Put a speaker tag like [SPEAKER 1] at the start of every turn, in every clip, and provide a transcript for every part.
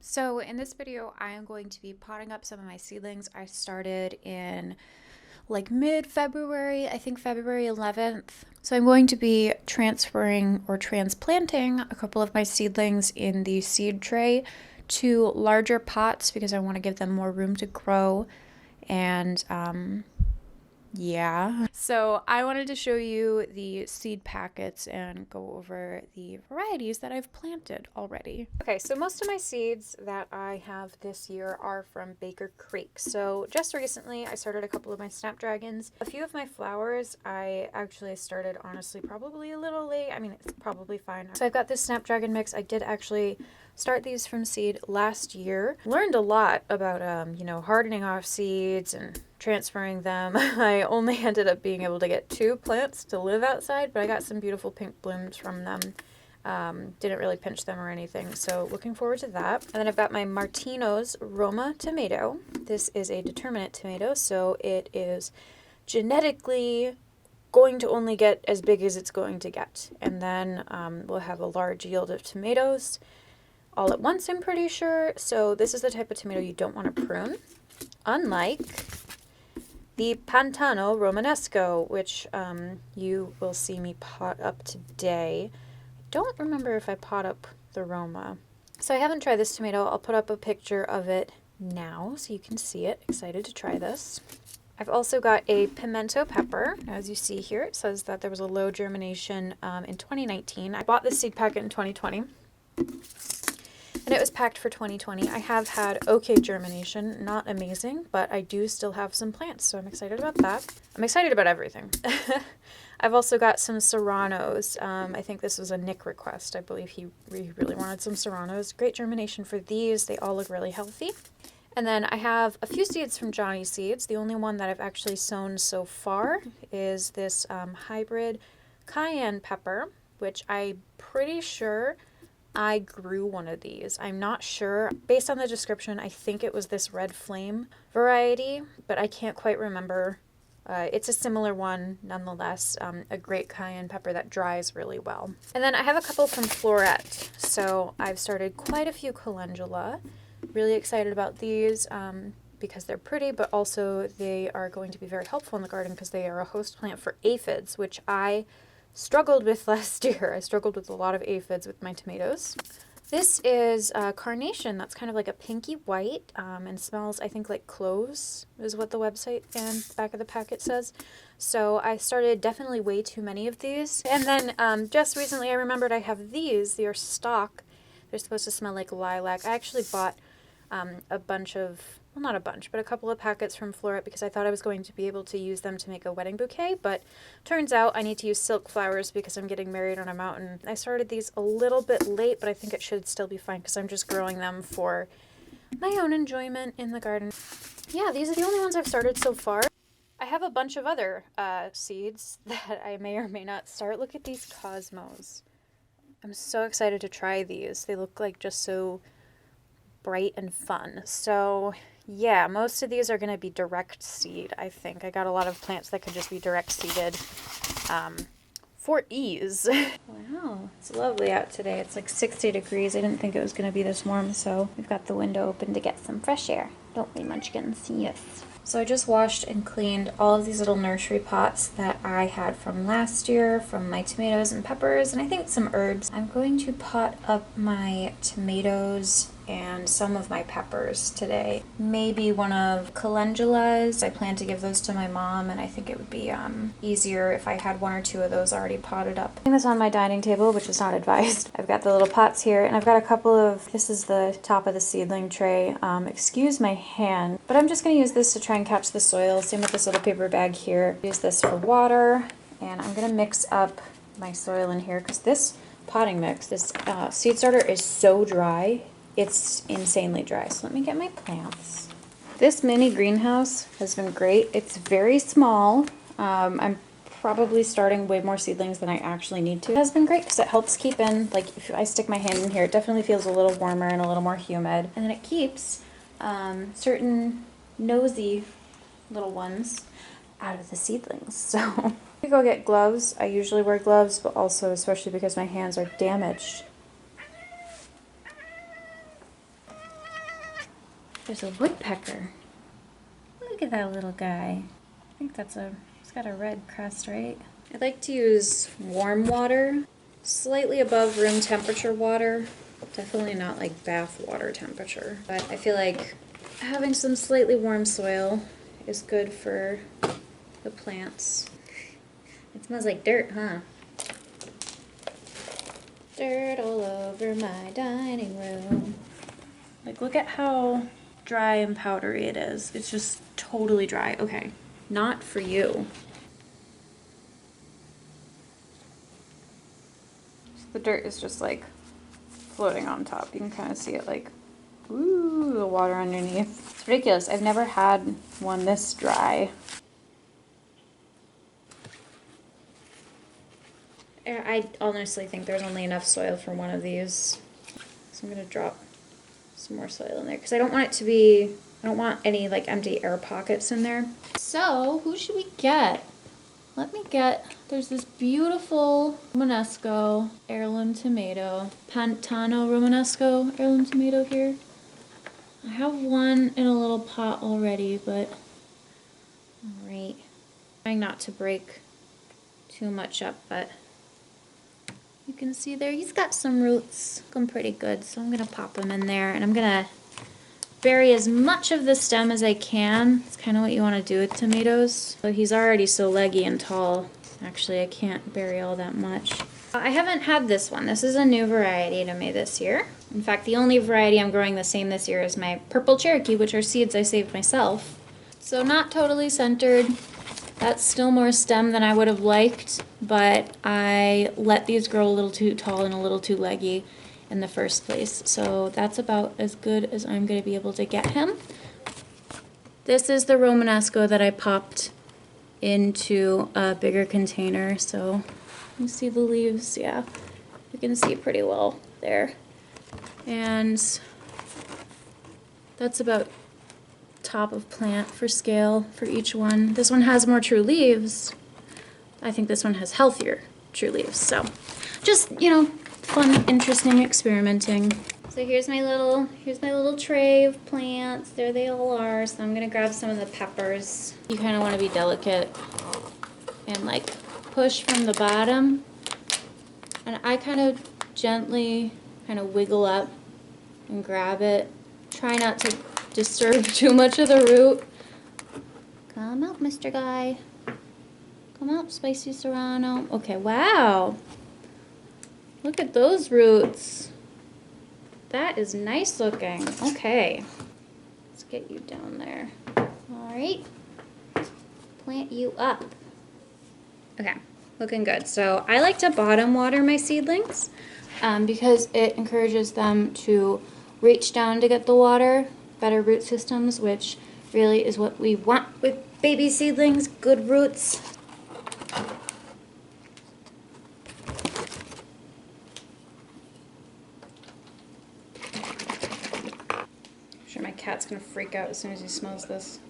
[SPEAKER 1] So in this video, I am going to be potting up some of my seedlings. I started in like mid-February, I think February 11th. So I'm going to be transferring or transplanting a couple of my seedlings in the seed tray to larger pots because I want to give them more room to grow. And yeah. So I wanted to show you the seed packets and go over the varieties that I've planted already. Okay, so most of my seeds that I have this year are from Baker Creek. So just recently I started a couple of my Snapdragons. A few of my flowers I actually started honestly probably a little late. I mean, it's probably fine. So I've got this Snapdragon mix. I did actually start these from seed last year. Learned a lot about, hardening off seeds and transferring them. I only ended up being able to get 2 plants to live outside, but I got some beautiful pink blooms from them. Didn't really pinch them or anything, so looking forward to that. And then I've got my Martino's Roma tomato. This is a determinate tomato, so it is genetically going to only get as big as it's going to get. And then we'll have a large yield of tomatoes all at once, I'm pretty sure. So this is the type of tomato you don't want to prune. Unlike the Pantano Romanesco, which you will see me pot up today. I don't remember if I pot up the Roma. So I haven't tried this tomato. I'll put up a picture of it now so you can see it. Excited to try this. I've also got a pimento pepper. As you see here, it says that there was a low germination in 2019. I bought this seed packet in 2020. And it was packed for 2020. I have had okay germination, not amazing, but I do still have some plants, so I'm excited about that. I'm excited about everything. I've also got some serranos. I think this was a Nick request. I believe he really wanted some serranos. Great germination for these. They all look really healthy. And then I have a few seeds from Johnny Seeds. The only one that I've actually sown so far is this hybrid cayenne pepper, which I'm pretty sure I grew one of these. I'm not sure. Based on the description, I think it was this Red Flame variety, but I can't quite remember. It's a similar one nonetheless, a great cayenne pepper that dries really well. And then I have a couple from Floret. So I've started quite a few calendula. Really excited about these because they're pretty, but also they are going to be very helpful in the garden because they are a host plant for aphids, which I struggled with last year. I struggled with a lot of aphids with my tomatoes. This is a carnation that's kind of like a pinky white and smells, I think, like cloves is what the website and the back of the packet says. So I started definitely way too many of these. And then just recently I remembered I have these. They are stock. They're supposed to smell like lilac. I actually bought a bunch of, well, not a bunch, but a couple of packets from Floret because I thought I was going to be able to use them to make a wedding bouquet, but turns out I need to use silk flowers because I'm getting married on a mountain. I started these a little bit late, but I think it should still be fine because I'm just growing them for my own enjoyment in the garden. Yeah, these are the only ones I've started so far. I have a bunch of other seeds that I may or may not start. Look at these cosmos. I'm so excited to try these. They look like just so bright and fun. So yeah, most of these are going to be direct seed, I think. I got a lot of plants that could just be direct seeded for ease. Wow, it's lovely out today. It's like 60 degrees. I didn't think it was going to be this warm, so we've got the window open to get some fresh air. Don't we, Munchkins? Yes. So I just washed and cleaned all of these little nursery pots that I had from last year, from my tomatoes and peppers, and I think some herbs. I'm going to pot up my tomatoes and some of my peppers today. Maybe one of calendulas. I plan to give those to my mom, and I think it would be easier if I had 1 or 2 of those already potted up. Putting this on my dining table, which is not advised. I've got the little pots here, and I've got a couple of, this is the top of the seedling tray. Excuse my hand, but I'm just going to use this to try and catch the soil. Same with this little paper bag here. Use this for water, and I'm going to mix up my soil in here because this potting mix, this seed starter is so dry. It's insanely dry. So let me get my plants. This mini greenhouse has been great. It's very small. I'm probably starting way more seedlings than I actually need to. It has been great because it helps keep in, like if I stick my hand in here, it definitely feels a little warmer and a little more humid. And then it keeps certain nosy little ones out of the seedlings. So I go get gloves. I usually wear gloves, but also especially because my hands are damaged. There's a woodpecker. Look at that little guy. I think it's got a red crest, right? I like to use warm water, slightly above room temperature water. Definitely not like bath water temperature. But I feel like having some slightly warm soil is good for the plants. It smells like dirt, huh? Dirt all over my dining room. Like, look at how dry and powdery it is. It's just totally dry. Okay, not for you. So the dirt is just like floating on top. You can kind of see it like, ooh, the water underneath. It's ridiculous. I've never had one this dry. I honestly think there's only enough soil for one of these. So I'm gonna drop some more soil in there because I don't want it to be, I don't want any like empty air pockets in there. So who should we get? Let me get, there's this beautiful Romanesco heirloom tomato, Pantano Romanesco heirloom tomato here. I have one in a little pot already, but all right. Trying not to break too much up, but you can see there, he's got some roots looking pretty good, so I'm gonna pop them in there, and I'm gonna bury as much of the stem as I can. It's kind of what you want to do with tomatoes. But he's already so leggy and tall. Actually, I can't bury all that much. I haven't had this one. This is a new variety to me this year. In fact, the only variety I'm growing the same this year is my Purple Cherokee, which are seeds I saved myself. So not totally centered. That's still more stem than I would have liked, but I let these grow a little too tall and a little too leggy in the first place. So that's about as good as I'm going to be able to get him. This is the Romanesco that I popped into a bigger container. So you see the leaves, yeah, you can see pretty well there. And that's about top of plant for scale for each one. This one has more true leaves. I think this one has healthier true leaves. So just, you know, fun, interesting experimenting. So here's my little tray of plants. There they all are. So I'm gonna grab some of the peppers. You kind of want to be delicate and like push from the bottom. And I kind of gently kind of wiggle up and grab it. Try not to disturb too much of the root. Come out, Mr. Guy. Come out, Spicy Serrano. Okay, wow. Look at those roots. That is nice looking. Okay. Let's get you down there. All right. Plant you up. Okay, looking good. So I like to bottom water my seedlings because it encourages them to reach down to get the water, better root systems, which really is what we want with baby seedlings, good roots. I'm sure my cat's gonna freak out as soon as he smells this.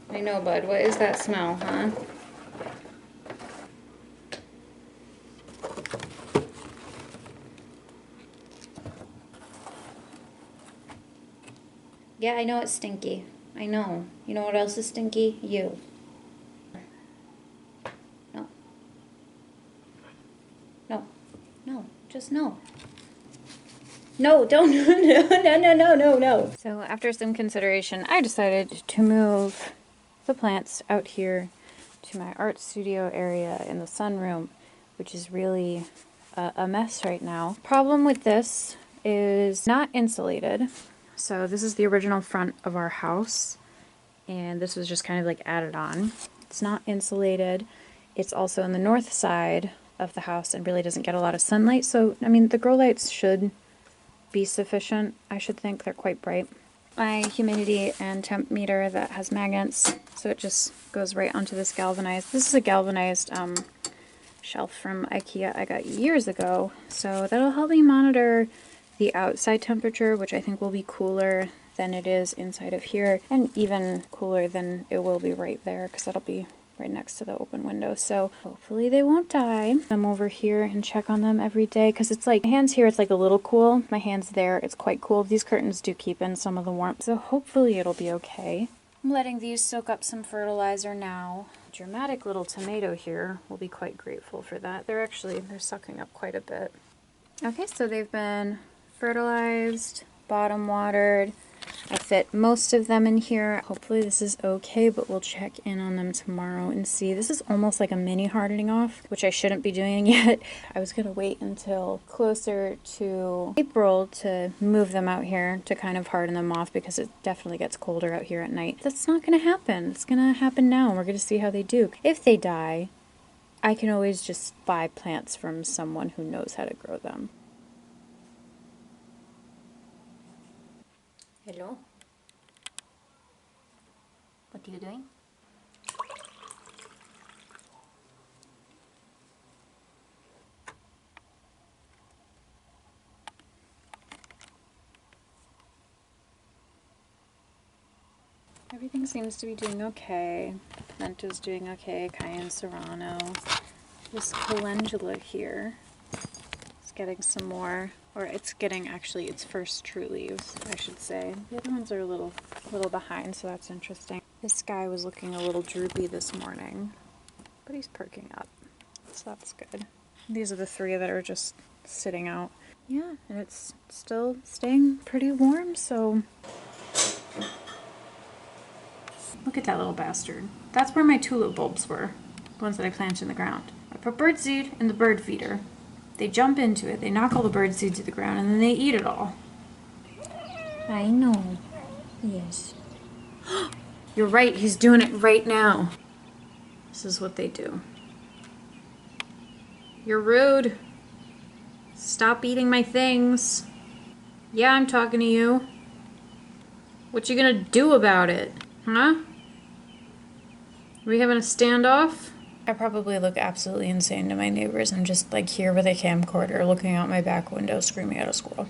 [SPEAKER 1] I know, bud, what is that smell, huh? Yeah, I know it's stinky. I know. You know what else is stinky? You. No. No. No. Just no. No, don't. No. So after some consideration, I decided to move the plants out here to my art studio area in the sunroom, which is really a mess right now. Problem with this is not insulated. So this is the original front of our house, and this was just kind of like added on. It's not insulated. It's also on the north side of the house and really doesn't get a lot of sunlight. So, I mean, the grow lights should be sufficient. I should think they're quite bright. My humidity and temp meter that has magnets, so it just goes right onto this galvanized. This is a galvanized shelf from IKEA I got years ago, so that'll help me monitor the outside temperature, which I think will be cooler than it is inside of here, and even cooler than it will be right there, because that'll be right next to the open window. So hopefully they won't die. I'm over here and check on them every day because it's like my hands here, it's like a little cool. My hands there, it's quite cool. These curtains do keep in some of the warmth. So hopefully it'll be okay. I'm letting these soak up some fertilizer now. Dramatic little tomato here will be quite grateful for that. They're sucking up quite a bit. Okay, so they've been fertilized, bottom watered. I fit most of them in here. Hopefully this is okay, but we'll check in on them tomorrow and see. This is almost like a mini hardening off, which I shouldn't be doing yet. I was gonna wait until closer to April to move them out here to kind of harden them off because it definitely gets colder out here at night. That's not gonna happen. It's gonna happen now. We're gonna see how they do. If they die, I can always just buy plants from someone who knows how to grow them. Hello? What are you doing? Everything seems to be doing okay. Pimento's doing okay. Cayenne Serrano. This calendula here is getting some more, or it's getting actually its first true leaves, I should say. The other ones are a little behind, so that's interesting. This guy was looking a little droopy this morning, but he's perking up, so that's good. These are the 3 that are just sitting out. Yeah, and it's still staying pretty warm, so... Look at that little bastard. That's where my tulip bulbs were, the ones that I planted in the ground. I put birdseed in the bird feeder. They jump into it, they knock all the birdseed to the ground, and then they eat it all. I know. Yes. You're right, he's doing it right now. This is what they do. You're rude. Stop eating my things. Yeah, I'm talking to you. What you gonna do about it? Huh? Are we having a standoff? I probably look absolutely insane to my neighbors. I'm just like here with a camcorder looking out my back window screaming at a squirrel.